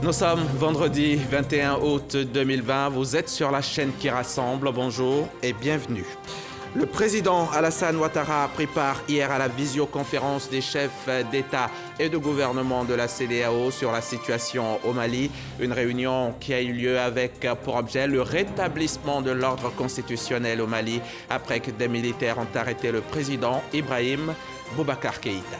Nous sommes vendredi 21 août 2020. Vous êtes sur la chaîne qui rassemble. Bonjour et bienvenue. Le président Alassane Ouattara a pris part hier à la visioconférence des chefs d'État et de gouvernement de la CEDEAO sur la situation au Mali. Une réunion qui a eu lieu avec pour objet le rétablissement de l'ordre constitutionnel au Mali après que des militaires ont arrêté le président Ibrahim Boubacar Keïta.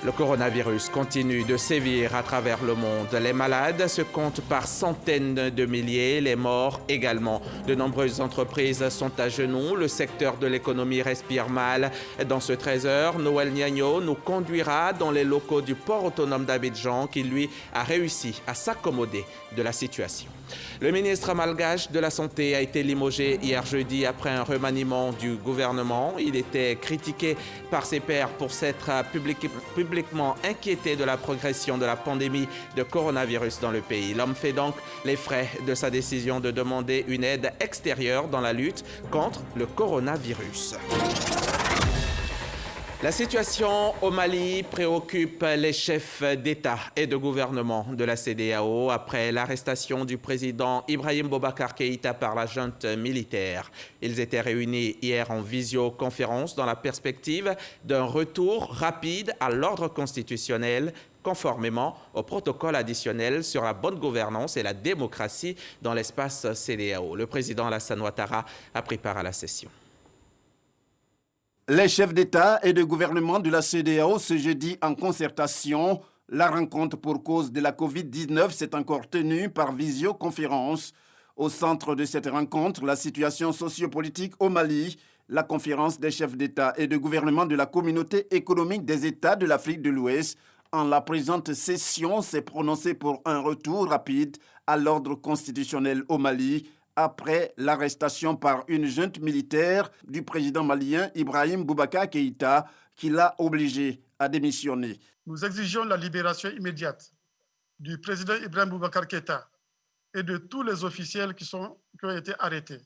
Le coronavirus continue de sévir à travers le monde. Les malades se comptent par centaines de milliers, les morts également. De nombreuses entreprises sont à genoux. Le secteur de l'économie respire mal. Dans ce 13h, Noël Niagno nous conduira dans les locaux du port autonome d'Abidjan qui, lui, a réussi à s'accommoder de la situation. Le ministre malgache de la Santé a été limogé hier jeudi après un remaniement du gouvernement. Il était critiqué par ses pairs pour s'être publiquement inquiété de la progression de la pandémie de coronavirus dans le pays. L'homme fait donc les frais de sa décision de demander une aide extérieure dans la lutte contre le coronavirus. La situation au Mali préoccupe les chefs d'État et de gouvernement de la CEDEAO après l'arrestation du président Ibrahim Boubacar Keïta par la junte militaire. Ils étaient réunis hier en visioconférence dans la perspective d'un retour rapide à l'ordre constitutionnel conformément au protocole additionnel sur la bonne gouvernance et la démocratie dans l'espace CEDEAO. Le président Alassane Ouattara a pris part à la session. Les chefs d'État et de gouvernement de la CEDEAO ce jeudi en concertation. La rencontre pour cause de la Covid-19 s'est encore tenue par visioconférence. Au centre de cette rencontre, la situation sociopolitique au Mali, la conférence des chefs d'État et de gouvernement de la communauté économique des États de l'Afrique de l'Ouest. En la présente session, s'est prononcée pour un retour rapide à l'ordre constitutionnel au Mali, après l'arrestation par une junte militaire du président malien Ibrahim Boubacar Keïta, qui l'a obligé à démissionner. Nous exigeons la libération immédiate du président Ibrahim Boubacar Keïta et de tous les officiels qui ont été arrêtés.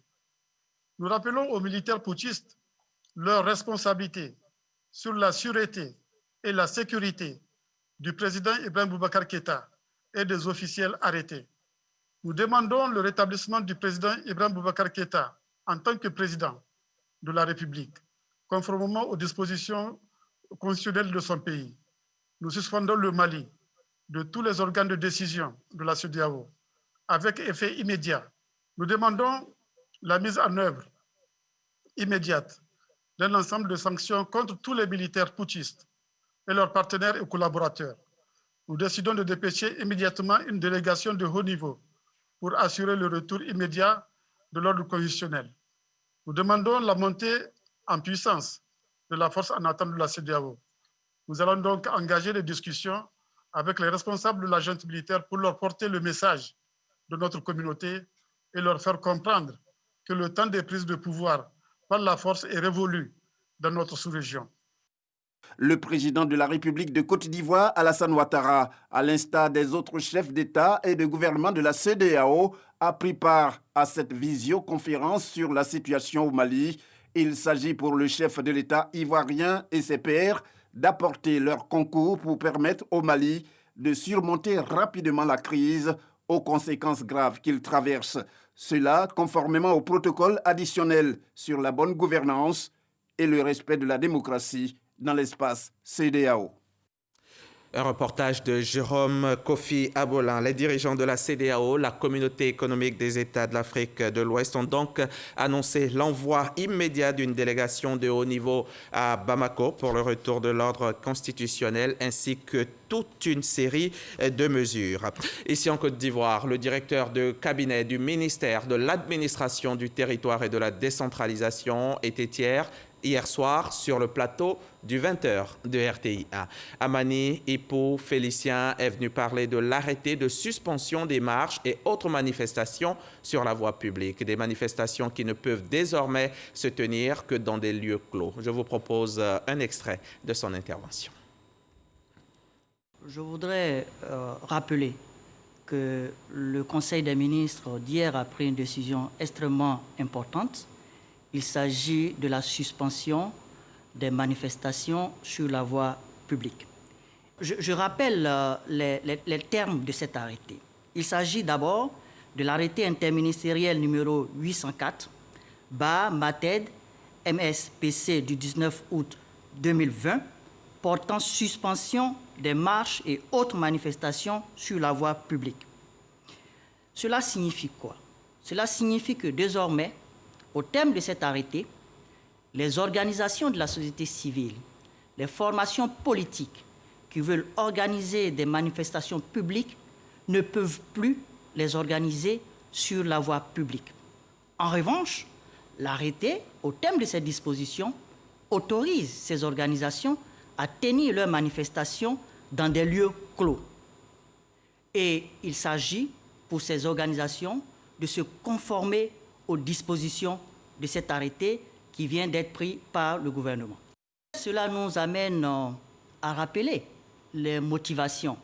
Nous rappelons aux militaires putschistes leur responsabilité sur la sûreté et la sécurité du président Ibrahim Boubacar Keïta et des officiels arrêtés. Nous demandons le rétablissement du président Ibrahim Boubacar Keïta en tant que président de la République, conformément aux dispositions constitutionnelles de son pays. Nous suspendons le Mali de tous les organes de décision de la CEDEAO avec effet immédiat. Nous demandons la mise en œuvre immédiate d'un ensemble de sanctions contre tous les militaires putschistes et leurs partenaires et collaborateurs. Nous décidons de dépêcher immédiatement une délégation de haut niveau pour assurer le retour immédiat de l'ordre constitutionnel. Nous demandons la montée en puissance de la force en attente de la CEDEAO. Nous allons donc engager des discussions avec les responsables de la junte militaire pour leur porter le message de notre communauté et leur faire comprendre que le temps des prises de pouvoir par la force est révolu dans notre sous-région. Le président de la République de Côte d'Ivoire, Alassane Ouattara, à l'instar des autres chefs d'État et de gouvernement de la CEDEAO, a pris part à cette visioconférence sur la situation au Mali. Il s'agit pour le chef de l'État ivoirien et ses pairs d'apporter leur concours pour permettre au Mali de surmonter rapidement la crise aux conséquences graves qu'il traverse. Cela conformément au protocole additionnel sur la bonne gouvernance et le respect de la démocratie dans l'espace CEDEAO. Un reportage de Jérôme Kofi Abolin. Les dirigeants de la CEDEAO, la communauté économique des États de l'Afrique de l'Ouest, ont donc annoncé l'envoi immédiat d'une délégation de haut niveau à Bamako pour le retour de l'ordre constitutionnel ainsi que toute une série de mesures. Ici en Côte d'Ivoire, le directeur de cabinet du ministère de l'administration du territoire et de la décentralisation était hier soir sur le plateau du 20h de RTI1. Amani Hippo Félicien est venu parler de l'arrêté de suspension des marches et autres manifestations sur la voie publique. Des manifestations qui ne peuvent désormais se tenir que dans des lieux clos. Je vous propose un extrait de son intervention. Je voudrais rappeler que le Conseil des ministres d'hier a pris une décision extrêmement importante. Il s'agit de la suspension des manifestations sur la voie publique. Je rappelle les termes de cet arrêté. Il s'agit d'abord de l'arrêté interministériel numéro 804, MATED, MSPC du 19 août 2020, portant suspension des marches et autres manifestations sur la voie publique. Cela signifie quoi? Cela signifie que désormais, au terme de cet arrêté, les organisations de la société civile, les formations politiques qui veulent organiser des manifestations publiques ne peuvent plus les organiser sur la voie publique. En revanche, l'arrêté, au terme de cette disposition, autorise ces organisations à tenir leurs manifestations dans des lieux clos. Et il s'agit pour ces organisations de se conformer aux dispositions de cet arrêté qui vient d'être pris par le gouvernement. Cela nous amène à rappeler les motivations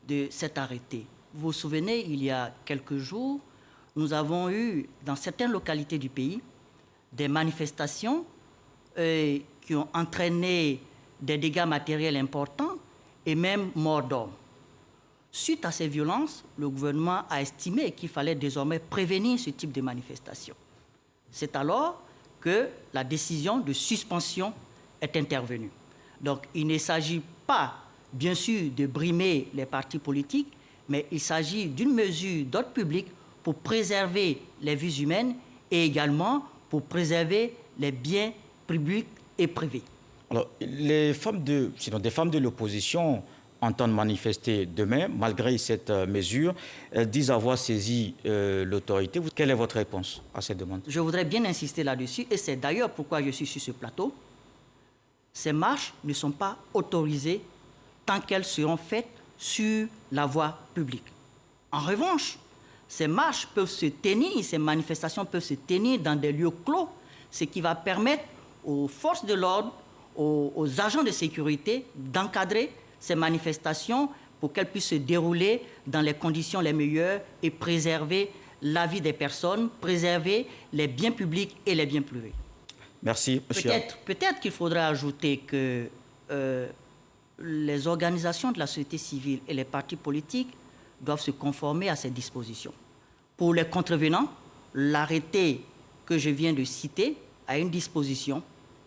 de cet arrêté. Vous vous souvenez, il y a quelques jours, nous avons eu dans certaines localités du pays des manifestations qui ont entraîné des dégâts matériels importants et même mort d'hommes. Suite à ces violences, le gouvernement a estimé qu'il fallait désormais prévenir ce type de manifestation. C'est alors que la décision de suspension est intervenue. Donc il ne s'agit pas, bien sûr, de brimer les partis politiques, mais il s'agit d'une mesure d'ordre public pour préserver les vies humaines et également pour préserver les biens publics et privés. Alors, des femmes de l'opposition entendent manifester demain, malgré cette mesure. Elles disent avoir saisi l'autorité. Quelle est votre réponse à cette demande? Je voudrais bien insister là-dessus, et c'est d'ailleurs pourquoi je suis sur ce plateau. Ces marches ne sont pas autorisées tant qu'elles seront faites sur la voie publique. En revanche, ces marches peuvent se tenir, ces manifestations peuvent se tenir dans des lieux clos, ce qui va permettre aux forces de l'ordre, aux agents de sécurité d'encadrer ces manifestations pour qu'elles puissent se dérouler dans les conditions les meilleures et préserver la vie des personnes, préserver les biens publics et les biens privés. Merci, monsieur. Peut-être qu'il faudrait ajouter que les organisations de la société civile et les partis politiques doivent se conformer à ces dispositions. Pour les contrevenants, l'arrêté que je viens de citer a une disposition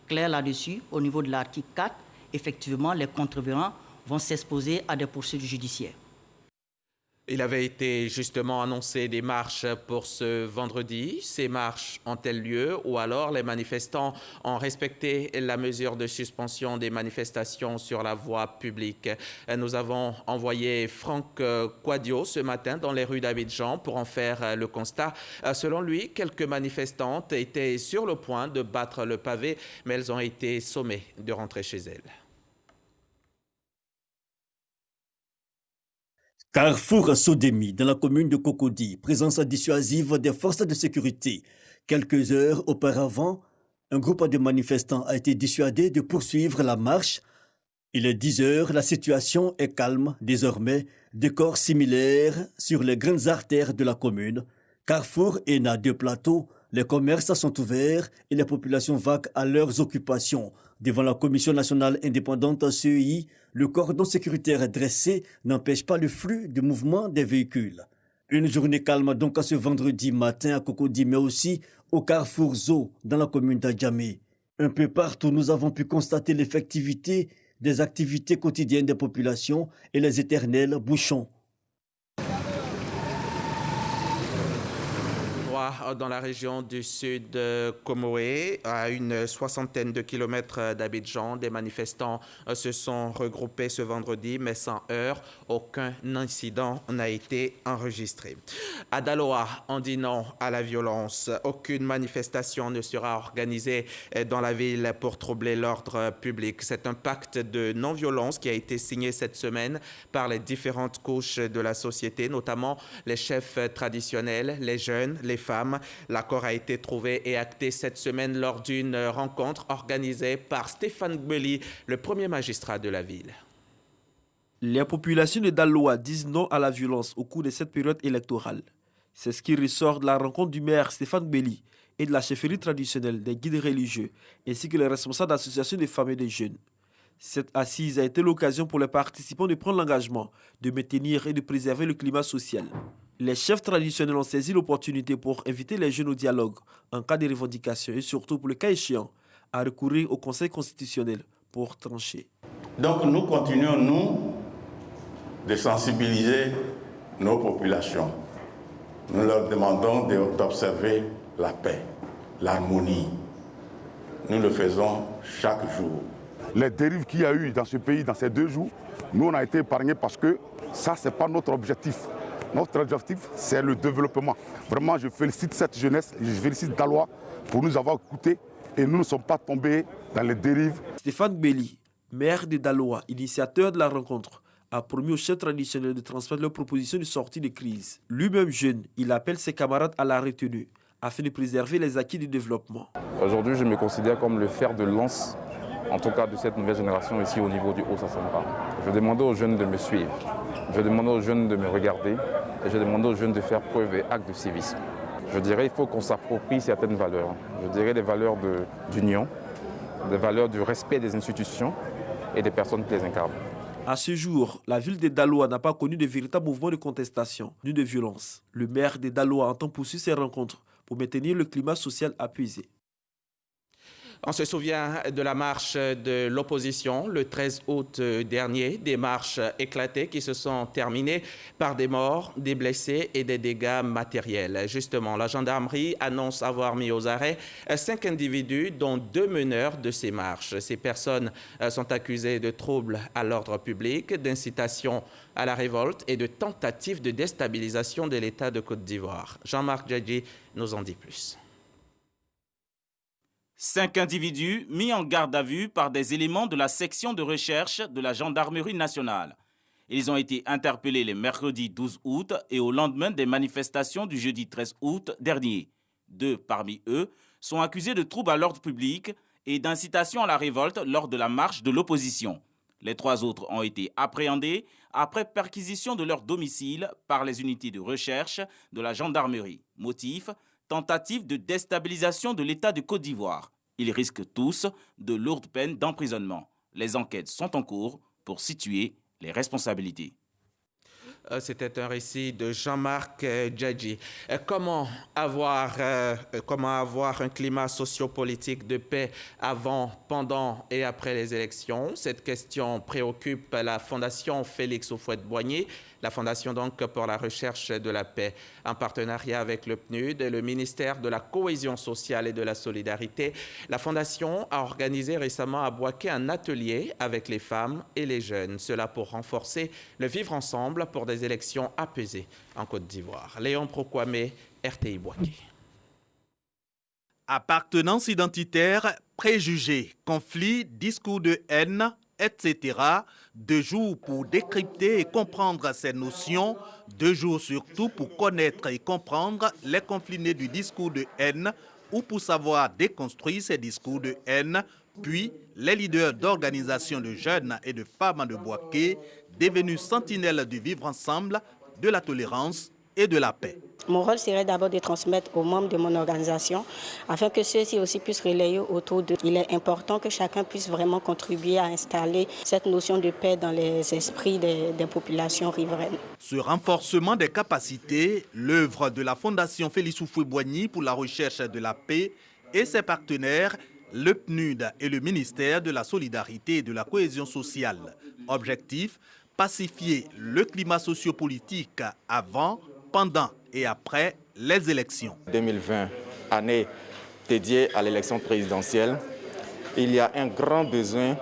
claire là-dessus. Au niveau de l'article 4, effectivement, les contrevenants vont s'exposer à des poursuites judiciaires. Il avait été justement annoncé des marches pour ce vendredi. Ces marches ont-elles lieu ou alors les manifestants ont respecté la mesure de suspension des manifestations sur la voie publique? Nous avons envoyé Franck Quadio ce matin dans les rues d'Abidjan pour en faire le constat. Selon lui, quelques manifestantes étaient sur le point de battre le pavé, mais elles ont été sommées de rentrer chez elles. Carrefour Sodemi, dans la commune de Cocody, présence dissuasive des forces de sécurité. Quelques heures auparavant, un groupe de manifestants a été dissuadé de poursuivre la marche. Il est 10 heures, la situation est calme désormais, décor similaire sur les grandes artères de la commune. Carrefour et na deux plateaux, les commerces sont ouverts et les populations vaquent à leurs occupations. Devant la Commission nationale indépendante CEI, le cordon sécuritaire dressé n'empêche pas le flux de mouvement des véhicules. Une journée calme donc à ce vendredi matin à Cocody, mais aussi au Carrefour Zoo dans la commune d'Adjamé. Un peu partout, nous avons pu constater l'effectivité des activités quotidiennes des populations et les éternels bouchons. Dans la région du sud de Comoé, à une soixantaine de kilomètres d'Abidjan, des manifestants se sont regroupés ce vendredi, mais sans heurts. Aucun incident n'a été enregistré. À Daloa, on dit non à la violence. Aucune manifestation ne sera organisée dans la ville pour troubler l'ordre public. C'est un pacte de non-violence qui a été signé cette semaine par les différentes couches de la société, notamment les chefs traditionnels, les jeunes, les femmes. L'accord a été trouvé et acté cette semaine lors d'une rencontre organisée par Stéphane Gbeli, le premier magistrat de la ville. Les populations de Daloa disent non à la violence au cours de cette période électorale. C'est ce qui ressort de la rencontre du maire Stéphane Gbeli et de la chefferie traditionnelle des guides religieux, ainsi que les responsables d'associations de femmes et de jeunes. Cette assise a été l'occasion pour les participants de prendre l'engagement de maintenir et de préserver le climat social. Les chefs traditionnels ont saisi l'opportunité pour inviter les jeunes au dialogue en cas de revendication et surtout pour le cas échéant à recourir au Conseil constitutionnel pour trancher. Donc nous continuons, nous, de sensibiliser nos populations. Nous leur demandons d'observer la paix, l'harmonie. Nous le faisons chaque jour. Les dérives qu'il y a eu dans ce pays dans ces 2 jours, nous on a été épargnés parce que ça, ce n'est pas notre objectif. Notre objectif, c'est le développement. Vraiment, je félicite cette jeunesse, je félicite Daloa pour nous avoir écoutés et nous ne sommes pas tombés dans les dérives. Stéphane Belli, maire de Daloa, initiateur de la rencontre, a promis aux chefs traditionnels de transmettre leurs propositions de sortie de crise. Lui-même jeune, il appelle ses camarades à la retenue afin de préserver les acquis du développement. Aujourd'hui, je me considère comme le fer de lance, en tout cas de cette nouvelle génération ici au niveau du Haut-Sassaniba. Je demande aux jeunes de me suivre, je demande aux jeunes de me regarder et je demande aux jeunes de faire preuve et acte de civisme. Je dirais qu'il faut qu'on s'approprie certaines valeurs. Je dirais les valeurs d'union, les valeurs du respect des institutions et des personnes qui les incarnent. À ce jour, la ville de Daloa n'a pas connu de véritable mouvement de contestation ni de violence. Le maire de Daloa entend poursuivre ces rencontres pour maintenir le climat social apaisé. On se souvient de la marche de l'opposition le 13 août dernier, des marches éclatées qui se sont terminées par des morts, des blessés et des dégâts matériels. Justement, la gendarmerie annonce avoir mis aux arrêts 5 individus, dont 2 meneurs de ces marches. Ces personnes sont accusées de troubles à l'ordre public, d'incitation à la révolte et de tentative de déstabilisation de l'État de Côte d'Ivoire. Jean-Marc Djadji nous en dit plus. 5 individus mis en garde à vue par des éléments de la section de recherche de la gendarmerie nationale. Ils ont été interpellés le mercredi 12 août et au lendemain des manifestations du jeudi 13 août dernier. 2 parmi eux sont accusés de troubles à l'ordre public et d'incitation à la révolte lors de la marche de l'opposition. Les 3 autres ont été appréhendés après perquisition de leur domicile par les unités de recherche de la gendarmerie. Motif : tentative de déstabilisation de l'État de Côte d'Ivoire. Ils risquent tous de lourdes peines d'emprisonnement. Les enquêtes sont en cours pour situer les responsabilités. C'était un récit de Jean-Marc Djadji. Comment avoir un climat sociopolitique de paix avant, pendant et après les élections? Cette question préoccupe la Fondation Félix Houphouët-Boigny, la Fondation donc pour la recherche de la paix, en partenariat avec le PNUD et le ministère de la Cohésion sociale et de la Solidarité. La Fondation a organisé récemment à Bouaké un atelier avec les femmes et les jeunes. Cela pour renforcer le vivre ensemble pour des élections apaisées en Côte d'Ivoire. Léon Prokwame, RTI Bouaké. Appartenance identitaire, préjugés, conflits, discours de haine, etc. 2 jours pour décrypter et comprendre ces notions, 2 jours surtout pour connaître et comprendre les conflits nés du discours de haine ou pour savoir déconstruire ces discours de haine. Puis, les leaders d'organisations de jeunes et de femmes de Bouaké, devenus sentinelles du vivre ensemble, de la tolérance et de la paix. Mon rôle serait d'abord de transmettre aux membres de mon organisation afin que ceux-ci aussi puissent relayer autour d'eux. Il est important que chacun puisse vraiment contribuer à installer cette notion de paix dans les esprits des populations riveraines. Ce renforcement des capacités, l'œuvre de la Fondation Félix Houphouët-Boigny pour la recherche de la paix et ses partenaires, le PNUD et le ministère de la Solidarité et de la Cohésion sociale. Objectif : pacifier le climat sociopolitique avant, pendant et après les élections. 2020, année dédiée à l'élection présidentielle, il y a un grand besoin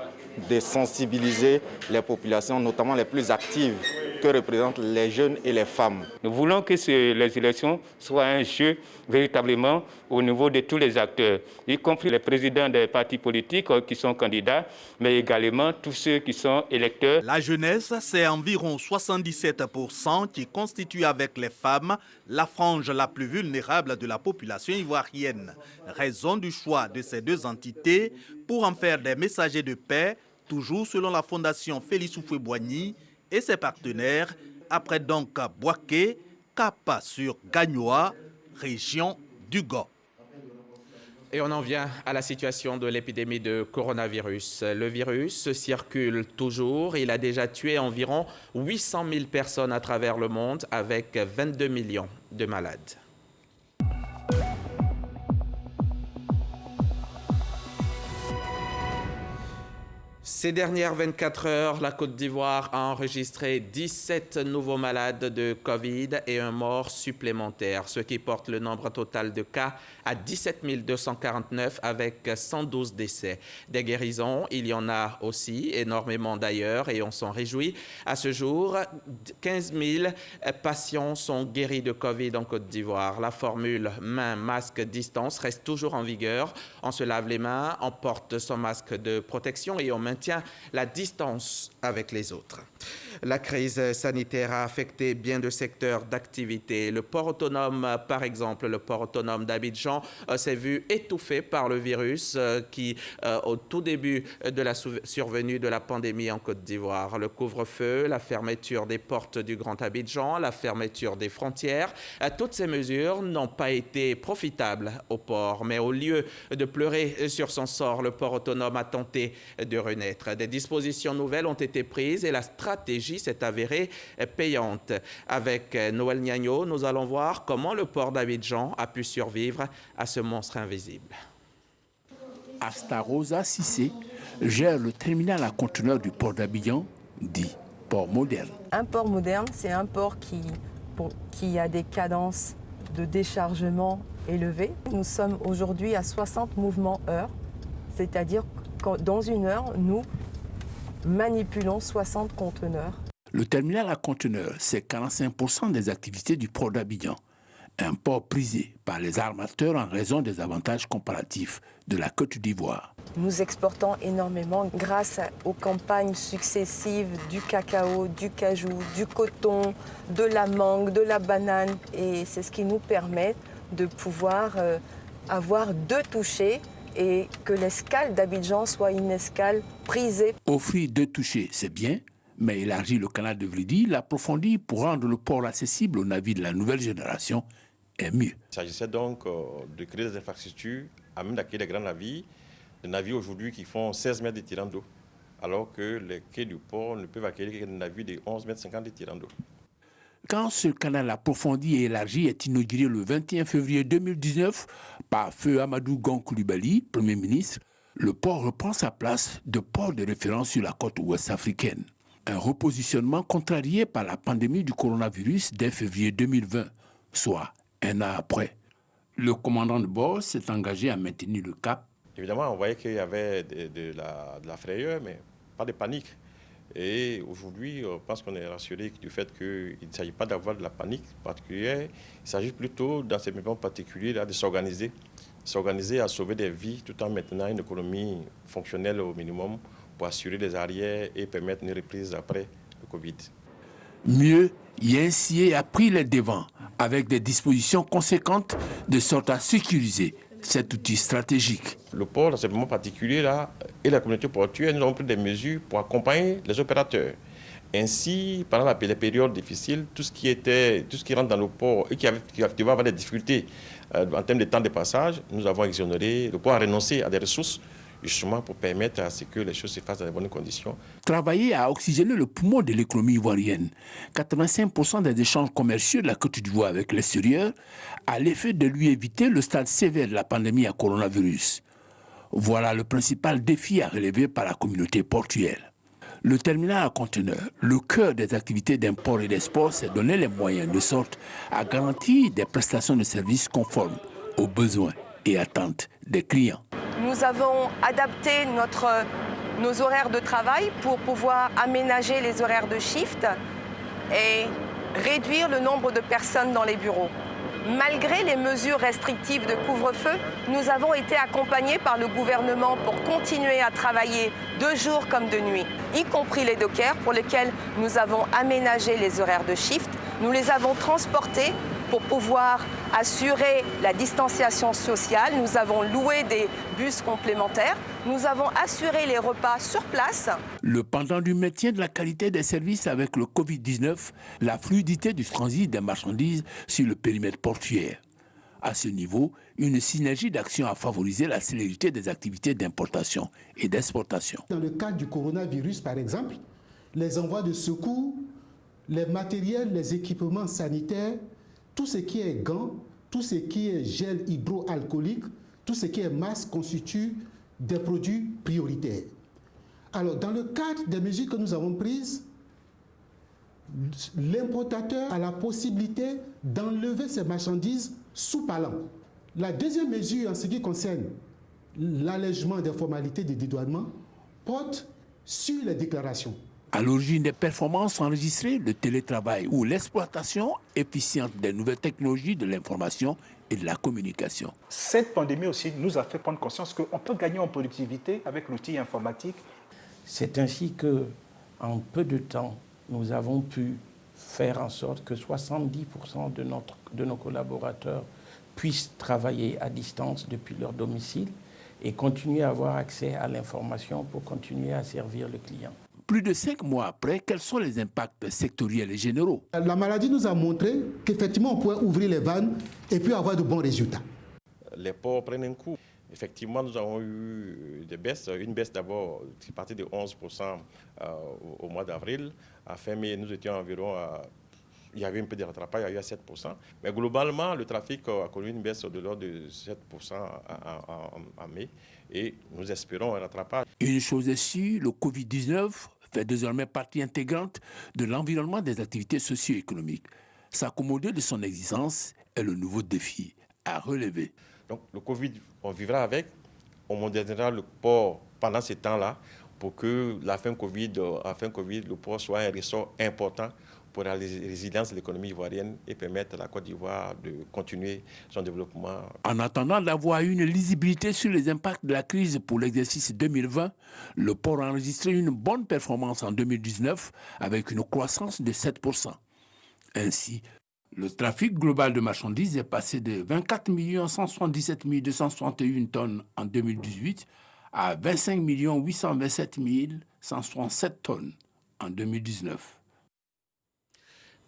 de sensibiliser les populations, notamment les plus actives, que représentent les jeunes et les femmes. Nous voulons que les élections soient un jeu véritablement au niveau de tous les acteurs, y compris les présidents des partis politiques qui sont candidats, mais également tous ceux qui sont électeurs. La jeunesse, c'est environ 77% qui constitue avec les femmes la frange la plus vulnérable de la population ivoirienne. Raison du choix de ces 2 entités pour en faire des messagers de paix, toujours selon la Fondation Félix Houphouët-Boigny et ses partenaires, après donc Bouaké, cap sur Gagnoa, région du Go. Et on en vient à la situation de l'épidémie de coronavirus. Le virus circule toujours. Il a déjà tué environ 800 000 personnes à travers le monde avec 22 millions de malades. Ces dernières 24 heures, la Côte d'Ivoire a enregistré 17 nouveaux malades de Covid et un mort supplémentaire, ce qui porte le nombre total de cas à 17 249 avec 112 décès. Des guérisons, il y en a aussi énormément d'ailleurs et on s'en réjouit. À ce jour, 15 000 patients sont guéris de Covid en Côte d'Ivoire. La formule main, masque, distance reste toujours en vigueur. On se lave les mains, on porte son masque de protection et on maintient la distance avec les autres. La crise sanitaire a affecté bien de secteurs d'activité. Le port autonome, par exemple, le port autonome d'Abidjan s'est vu étouffé par le virus qui, au tout début de la survenue de la pandémie en Côte d'Ivoire, le couvre-feu, la fermeture des portes du Grand Abidjan, la fermeture des frontières, toutes ces mesures n'ont pas été profitables au port. Mais au lieu de pleurer sur son sort, le port autonome a tenté de renaître. Des dispositions nouvelles ont été prises et la stratégie s'est avérée payante. Avec Noël Niagno, nous allons voir comment le port d'Abidjan a pu survivre à ce monstre invisible. Astarosa Cissé gère le terminal à conteneurs du port d'Abidjan, dit port moderne. Un port moderne, c'est un port qui a des cadences de déchargement élevées. Nous sommes aujourd'hui à 60 mouvements heure, c'est-à-dire que dans une heure, nous manipulons 60 conteneurs. Le terminal à conteneurs, c'est 45% des activités du port d'Abidjan. Un port prisé par les armateurs en raison des avantages comparatifs de la Côte d'Ivoire. Nous exportons énormément grâce aux campagnes successives du cacao, du cajou, du coton, de la mangue, de la banane. Et c'est ce qui nous permet de pouvoir avoir deux touchés et que l'escale d'Abidjan soit une escale prisée. Offrir deux touchés, c'est bien, mais élargir le canal de Vlidi, l'approfondir pour rendre le port accessible aux navires de la nouvelle génération est mieux. Il s'agissait donc de créer des infrastructures à même d'accueillir les grands navires, des navires aujourd'hui qui font 16 mètres de tirant d'eau, alors que les quais du port ne peuvent accueillir que des navires de 11 mètres 50 de tirant d'eau. Quand ce canal approfondi et élargi est inauguré le 21 février 2019 par Feu Amadou Gon Coulibaly, Premier ministre, le port reprend sa place de port de référence sur la côte ouest africaine. Un repositionnement contrarié par la pandémie du coronavirus dès février 2020, soit un an après. Le commandant de bord s'est engagé à maintenir le cap. Évidemment, on voyait qu'il y avait de la frayeur, mais pas de panique. Et aujourd'hui, je pense qu'on est rassuré du fait qu'il ne s'agit pas d'avoir de la panique particulière. Il s'agit plutôt, dans ces moments particuliers, là, de s'organiser à sauver des vies tout en maintenant une économie fonctionnelle au minimum pour assurer les arrières et permettre une reprise après le Covid. Mieux, YNCA a pris les devants avec des dispositions conséquentes de sorte à sécuriser cet outil stratégique. Le port, dans ces moments particuliers-là, et la communauté portuaire, nous avons pris des mesures pour accompagner les opérateurs. Ainsi, pendant les périodes difficiles, tout ce qui rentre dans le port et qui va avoir des difficultés en termes de temps de passage, nous avons exonéré, le port a renoncé à des ressources justement pour permettre à ce que les choses se fassent dans de bonnes conditions. Travailler à oxygéner le poumon de l'économie ivoirienne. 85% des échanges commerciaux de la Côte d'Ivoire avec l'extérieur a l'effet de lui éviter le stade sévère de la pandémie à coronavirus. Voilà le principal défi à relever par la communauté portuaire. Le terminal à conteneurs, le cœur des activités d'import et d'export, s'est donné les moyens de sorte à garantir des prestations de services conformes aux besoins et attentes des clients. Nous avons adapté nos horaires de travail pour pouvoir aménager les horaires de shift et réduire le nombre de personnes dans les bureaux. Malgré les mesures restrictives de couvre-feu, nous avons été accompagnés par le gouvernement pour continuer à travailler de jour comme de nuit, y compris les dockers pour lesquels nous avons aménagé les horaires de shift. Nous les avons transportés pour pouvoir assurer la distanciation sociale. Nous avons loué des bus complémentaires. Nous avons assuré les repas sur place. Le pendant du maintien de la qualité des services avec le Covid-19, la fluidité du transit des marchandises sur le périmètre portuaire. À ce niveau, une synergie d'action a favorisé la célérité des activités d'importation et d'exportation. Dans le cadre du coronavirus, par exemple, les envois de secours, les matériels, les équipements sanitaires, tout ce qui est gants, tout ce qui est gel hydroalcoolique, tout ce qui est masque constitue des produits prioritaires. Alors, dans le cadre des mesures que nous avons prises, l'importateur a la possibilité d'enlever ces marchandises sous palin. La deuxième mesure en ce qui concerne l'allègement des formalités de dédouanement porte sur les déclarations. À l'origine des performances enregistrées, le télétravail ou l'exploitation efficiente des nouvelles technologies de l'information et de la communication. Cette pandémie aussi nous a fait prendre conscience qu'on peut gagner en productivité avec l'outil informatique. C'est ainsi qu'en peu de temps, nous avons pu faire en sorte que 70% de nos collaborateurs puissent travailler à distance depuis leur domicile et continuer à avoir accès à l'information pour continuer à servir le client. Plus de 5 mois après, quels sont les impacts sectoriels et généraux? La maladie nous a montré qu'effectivement on pouvait ouvrir les vannes et puis avoir de bons résultats. Les ports prennent un coup. Effectivement, nous avons eu des baisses. Une baisse d'abord qui partait de 11% au mois d'avril. À fin mai, nous étions environ il y avait un peu de rattrapage, il y a eu à 7%. Mais globalement, le trafic a connu une baisse de l'ordre de 7% en mai. Et nous espérons un rattrapage. Une chose est sûre, le Covid-19 fait désormais partie intégrante de l'environnement des activités socio-économiques. S'accommoder de son existence est le nouveau défi à relever. Donc le Covid, on vivra avec, on modernisera le port pendant ces temps-là pour que la fin Covid, le port soit un ressort important pour la résilience de l'économie ivoirienne et permettre à la Côte d'Ivoire de continuer son développement. En attendant d'avoir une lisibilité sur les impacts de la crise pour l'exercice 2020, le port a enregistré une bonne performance en 2019 avec une croissance de 7%. Ainsi, le trafic global de marchandises est passé de 24 177 261 tonnes en 2018 à 25 827 167 tonnes en 2019.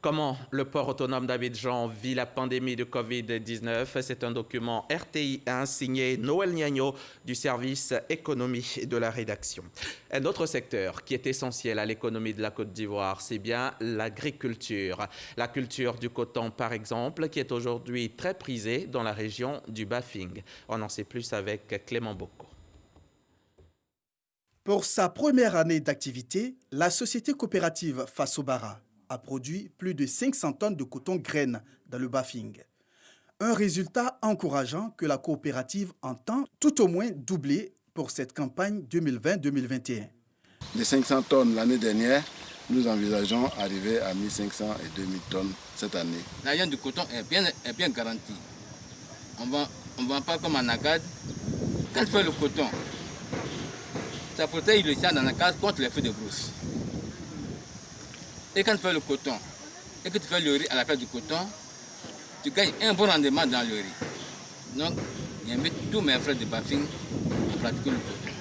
Comment le port autonome d'Abidjan vit la pandémie de Covid-19? C'est un document RTI1 signé Noël Niagno du service économie de la rédaction. Un autre secteur qui est essentiel à l'économie de la Côte d'Ivoire, c'est bien l'agriculture. La culture du coton, par exemple, qui est aujourd'hui très prisée dans la région du Bafing. On en sait plus avec Clément Boko. Pour sa première année d'activité, la société coopérative Fasobara a produit plus de 500 tonnes de coton graines dans le Bafing. Un résultat encourageant que la coopérative entend tout au moins doubler pour cette campagne 2020-2021. De 500 tonnes l'année dernière, nous envisageons arriver à 1500 et 2000 tonnes cette année. L'argent du coton est bien garanti. On ne vend pas comme en Agade. Quand tu fais le coton, ça protège le champ dans la case contre les feux de brousse. Et quand tu fais le coton et que tu fais le riz à la place du coton, tu gagnes un bon rendement dans le riz. Donc, j'invite tous mes frères de Bafing à pratiquer le coton,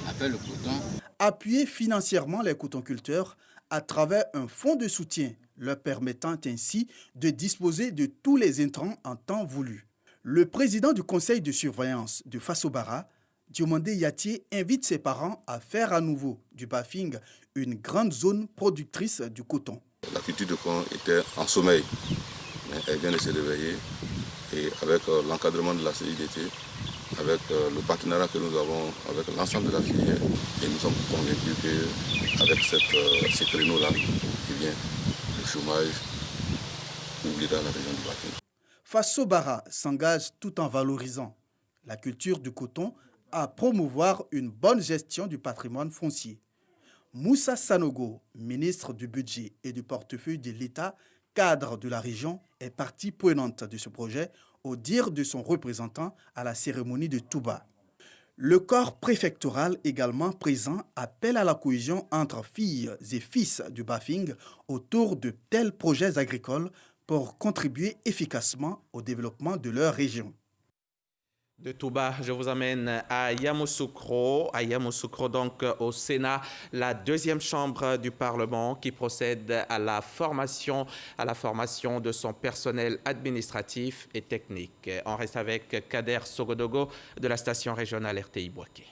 à faire le coton. Appuyer financièrement les cotonculteurs à travers un fonds de soutien leur permettant ainsi de disposer de tous les intrants en temps voulu. Le président du conseil de surveillance de Fasobara, Diomandé Yatié, invite ses parents à faire à nouveau du Bafing une grande zone productrice du coton. La culture de coton était en sommeil, mais elle vient de se réveiller et avec l'encadrement de la CIDT, avec le partenariat que nous avons avec l'ensemble de la filière, et nous sommes convaincus qu'avec ces créneaux-là, eh bien, le chômage oubliera la région du Bafing. Fasobara s'engage tout en valorisant la culture du coton à promouvoir une bonne gestion du patrimoine foncier. Moussa Sanogo, ministre du Budget et du portefeuille de l'État, cadre de la région, est partie prenante de ce projet au dire de son représentant à la cérémonie de Touba. Le corps préfectoral également présent appelle à la cohésion entre filles et fils du Bafing autour de tels projets agricoles pour contribuer efficacement au développement de leur région. De Touba, je vous amène à Yamoussoukro. À Yamoussoukro, donc au Sénat, la deuxième chambre du Parlement qui procède à la formation de son personnel administratif et technique. On reste avec Kader Sogodogo de la station régionale RTI Boaké.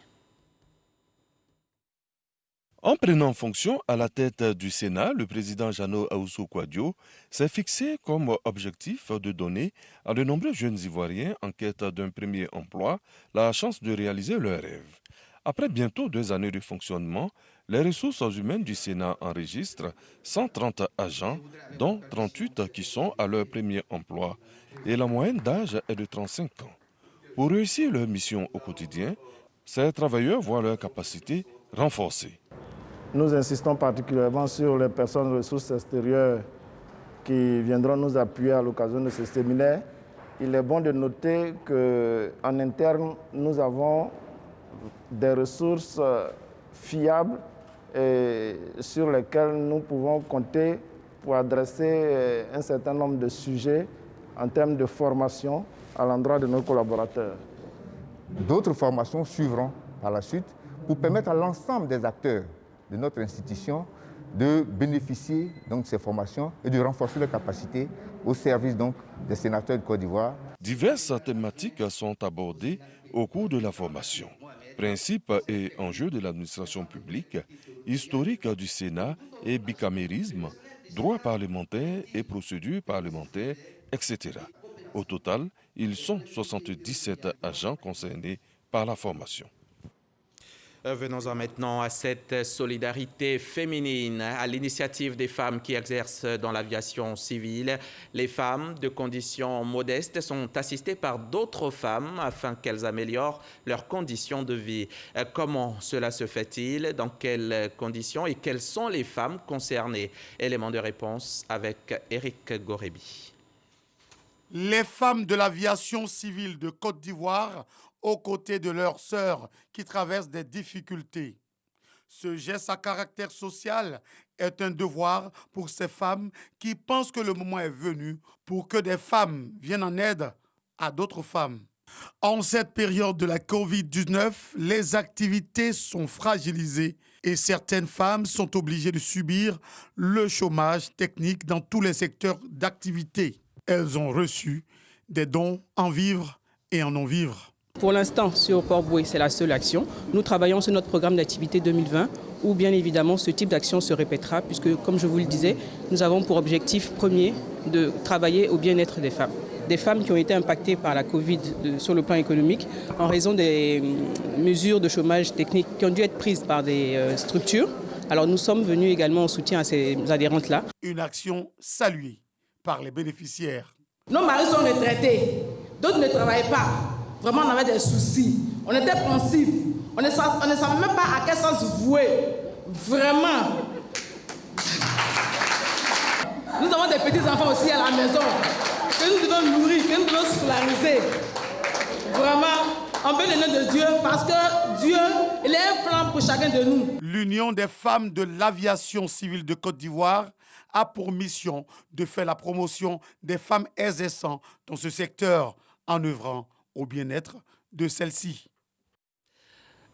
En prenant fonction à la tête du Sénat, le président Jeannot Ahoussou-Kouadio s'est fixé comme objectif de donner à de nombreux jeunes Ivoiriens en quête d'un premier emploi la chance de réaliser leurs rêves. Après bientôt 2 années de fonctionnement, les ressources humaines du Sénat enregistrent 130 agents, dont 38 qui sont à leur premier emploi, et la moyenne d'âge est de 35 ans. Pour réussir leur mission au quotidien, ces travailleurs voient leurs capacités renforcées. Nous insistons particulièrement sur les personnes ressources extérieures qui viendront nous appuyer à l'occasion de ce séminaire. Il est bon de noter qu'en interne, nous avons des ressources fiables et sur lesquelles nous pouvons compter pour adresser un certain nombre de sujets en termes de formation à l'endroit de nos collaborateurs. D'autres formations suivront par la suite pour permettre à l'ensemble des acteurs de notre institution de bénéficier donc, de ces formations et de renforcer leurs capacités au service donc, des sénateurs de Côte d'Ivoire. Diverses thématiques sont abordées au cours de la formation. Principes et enjeux de l'administration publique, historique du Sénat et bicamérisme, droit parlementaire et procédures parlementaires, etc. Au total, ils sont 77 agents concernés par la formation. Venons-en maintenant à cette solidarité féminine, à l'initiative des femmes qui exercent dans l'aviation civile. Les femmes de conditions modestes sont assistées par d'autres femmes afin qu'elles améliorent leurs conditions de vie. Comment cela se fait-il? Dans quelles conditions? Et quelles sont les femmes concernées? Élément de réponse avec Éric Gorebi. Les femmes de l'aviation civile de Côte d'Ivoire aux côtés de leurs sœurs qui traversent des difficultés. Ce geste à caractère social est un devoir pour ces femmes qui pensent que le moment est venu pour que des femmes viennent en aide à d'autres femmes. En cette période de la Covid-19, les activités sont fragilisées et certaines femmes sont obligées de subir le chômage technique dans tous les secteurs d'activité. Elles ont reçu des dons en vivres et en non-vivres. Pour l'instant, sur Port-Boué, c'est la seule action. Nous travaillons sur notre programme d'activité 2020 où bien évidemment ce type d'action se répétera puisque, comme je vous le disais, nous avons pour objectif premier de travailler au bien-être des femmes. Des femmes qui ont été impactées par la Covid sur le plan économique en raison des mesures de chômage technique qui ont dû être prises par des structures. Alors nous sommes venus également en soutien à ces adhérentes-là. Une action saluée par les bénéficiaires. Nos maris sont retraités, d'autres ne travaillent pas. Vraiment, on avait des soucis. On était pensifs. On ne savait même pas à quel sens vouer. Vraiment. Nous avons des petits-enfants aussi à la maison que nous devons nourrir, que nous devons scolariser. Vraiment, en bénédiction de Dieu, parce que Dieu, il a un plan pour chacun de nous. L'Union des femmes de l'aviation civile de Côte d'Ivoire a pour mission de faire la promotion des femmes exerçant dans ce secteur en œuvrant au bien-être de celle-ci.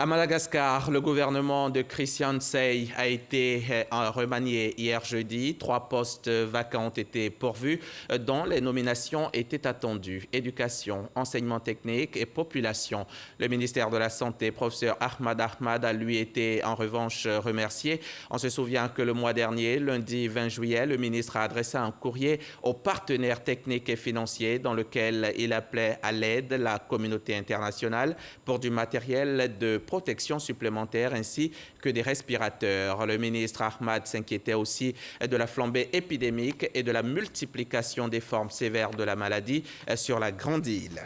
À Madagascar, le gouvernement de Christian Sey a été remanié hier jeudi. 3 postes vacants ont été pourvus, dont les nominations étaient attendues. Éducation, enseignement technique et population. Le ministère de la Santé, professeur Ahmad, a lui été en revanche remercié. On se souvient que le mois dernier, lundi 20 juillet, le ministre a adressé un courrier aux partenaires techniques et financiers dans lequel il appelait à l'aide la communauté internationale pour du matériel de protection supplémentaire ainsi que des respirateurs. Le ministre Ahmad s'inquiétait aussi de la flambée épidémique et de la multiplication des formes sévères de la maladie sur la Grande Île.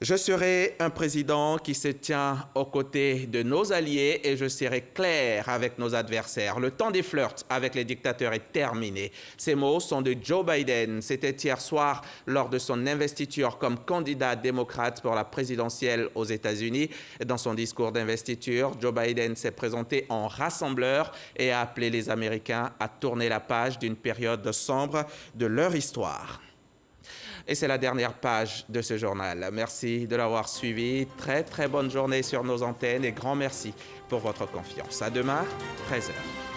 Je serai un président qui se tient aux côtés de nos alliés et je serai clair avec nos adversaires. Le temps des flirts avec les dictateurs est terminé. Ces mots sont de Joe Biden. C'était hier soir lors de son investiture comme candidat démocrate pour la présidentielle aux États-Unis. Dans son discours d'investiture, Joe Biden s'est présenté en rassembleur et a appelé les Américains à tourner la page d'une période sombre de leur histoire. Et c'est la dernière page de ce journal. Merci de l'avoir suivi. Très bonne journée sur nos antennes et grand merci pour votre confiance. À demain, 13h.